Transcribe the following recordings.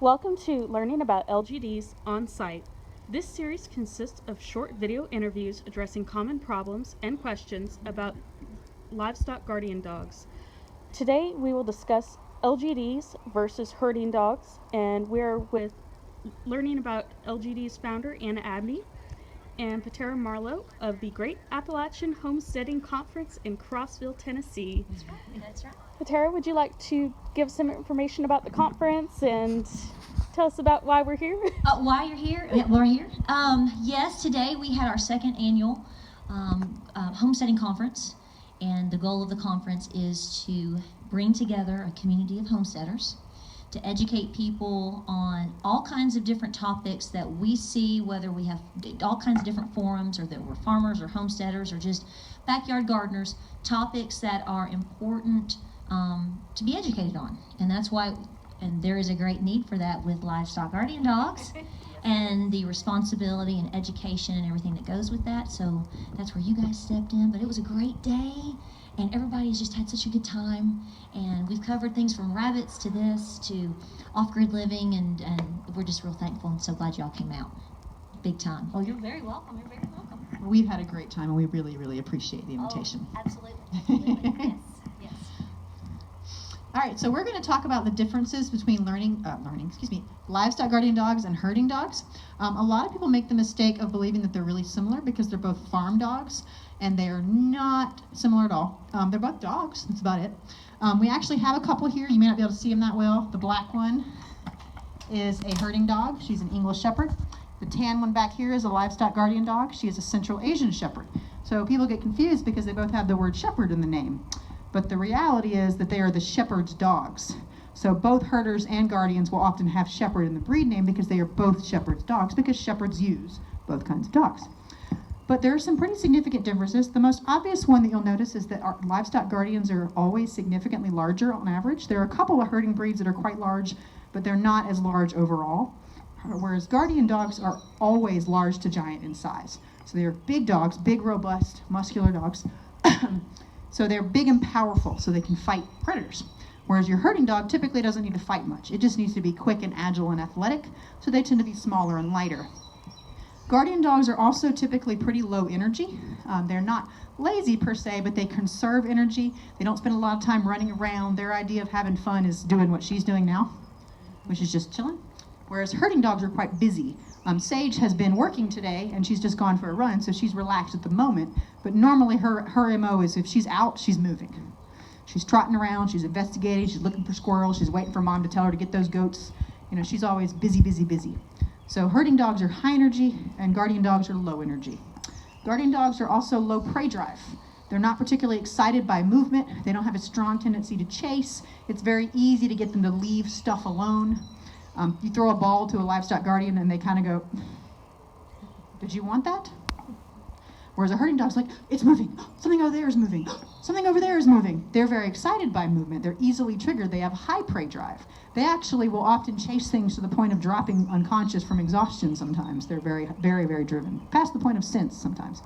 Welcome to Learning about LGDs on-site. This series consists of short video interviews addressing common problems and questions about livestock guardian dogs. Today we will discuss LGDs versus herding dogs, and we're with Learning about LGDs founder Anna Abney and Patara Marlow of the Great Appalachian Homesteading Conference in Crossville, Tennessee. That's right. Patara, would you like to give some information about the conference and tell us about why we're here? Why you're here? We're here. Yes, today we had our second annual homesteading conference, and the goal of the conference is to bring together a community of homesteaders to educate people on all kinds of different topics that we see, whether we have all kinds of different forums or that we're farmers or homesteaders or just backyard gardeners, topics that are important to be educated on. And that's why, and there is a great need for that with livestock guardian dogs and the responsibility and education and everything that goes with that. So that's where you guys stepped in. But it was a great day, and everybody's just had such a good time. And we've covered things from rabbits to this to off-grid living, and we're just real thankful and so glad y'all came out. Big time. Oh, you're very welcome. You're very welcome. We've had a great time, and we really, really appreciate the invitation. Oh, absolutely. Absolutely. Yes. All right, so we're going to talk about the differences between livestock guardian dogs and herding dogs. A lot of people make the mistake of believing that they're really similar because they're both farm dogs, and they are not similar at all. They're both dogs. That's about it. We actually have a couple here. You may not be able to see them that well. The black one is a herding dog. She's an English Shepherd. The tan one back here is a livestock guardian dog. She is a Central Asian Shepherd. So people get confused because they both have the word shepherd in the name. But the reality is that they are the shepherd's dogs. So both herders and guardians will often have shepherd in the breed name because they are both shepherd's dogs, because shepherds use both kinds of dogs. But there are some pretty significant differences. The most obvious one that you'll notice is that our livestock guardians are always significantly larger on average. There are a couple of herding breeds that are quite large, but they're not as large overall. Whereas guardian dogs are always large to giant in size. So they are big dogs, big, robust, muscular dogs. So they're big and powerful, so they can fight predators. Whereas your herding dog typically doesn't need to fight much. It just needs to be quick and agile and athletic, so they tend to be smaller and lighter. Guardian dogs are also typically pretty low energy. They're not lazy per se, but they conserve energy. They don't spend a lot of time running around. Their idea of having fun is doing what she's doing now, which is just chilling. Whereas herding dogs are quite busy. Sage has been working today, and she's just gone for a run, so she's relaxed at the moment. But normally her MO is if she's out, she's moving. She's trotting around, she's investigating, she's looking for squirrels, she's waiting for mom to tell her to get those goats. You know, she's always busy, busy, busy. So herding dogs are high energy, and guardian dogs are low energy. Guardian dogs are also low prey drive. They're not particularly excited by movement. They don't have a strong tendency to chase. It's very easy to get them to leave stuff alone. You throw a ball to a livestock guardian and they kind of go, did you want that? Whereas a herding dog's like, it's moving, something over there is moving, something over there is moving. They're very excited by movement. They're easily triggered. They have high prey drive. They actually will often chase things to the point of dropping unconscious from exhaustion sometimes. They're very, very, very driven, past the point of sense sometimes.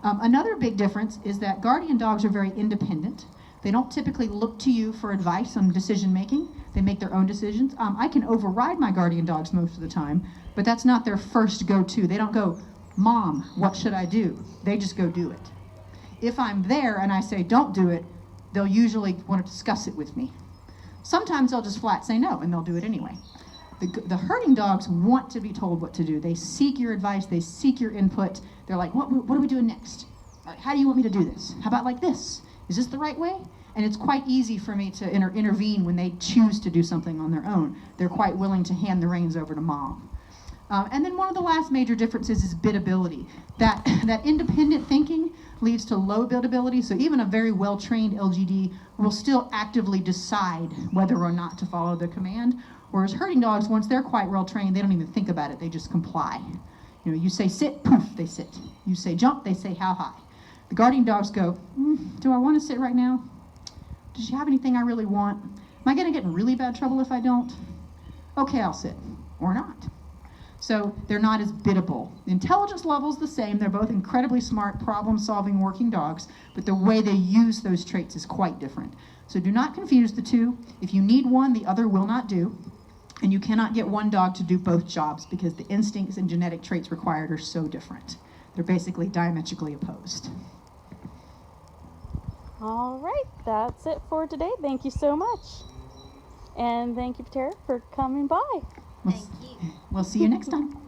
Another big difference is that guardian dogs are very independent. They don't typically look to you for advice on decision making. They make their own decisions. I can override my guardian dogs most of the time, but that's not their first go-to. They don't go, Mom, what should I do? They just go do it. If I'm there and I say don't do it, they'll usually want to discuss it with me. Sometimes they'll just flat say no, and they'll do it anyway. The herding dogs want to be told what to do. They seek your advice. They seek your input. They're like, what are we doing next? How do you want me to do this? How about like this? Is this the right way? And it's quite easy for me to intervene when they choose to do something on their own. They're quite willing to hand the reins over to mom. And then one of the last major differences is biddability. That independent thinking leads to low biddability, so even a very well-trained LGD will still actively decide whether or not to follow the command, whereas herding dogs, once they're quite well-trained, they don't even think about it, they just comply. You know, you say sit, poof, they sit. You say jump, they say how high. The guardian dogs go, do I want to sit right now? Does she have anything I really want? Am I going to get in really bad trouble if I don't? Okay, I'll sit. Or not. So they're not as biddable. The intelligence level's the same. They're both incredibly smart, problem-solving working dogs, but the way they use those traits is quite different. So do not confuse the two. If you need one, the other will not do. And you cannot get one dog to do both jobs because the instincts and genetic traits required are so different. They're basically diametrically opposed. All right, that's it for today. Thank you so much. And thank you, Patara, for coming by. Thank you. We'll see you next time.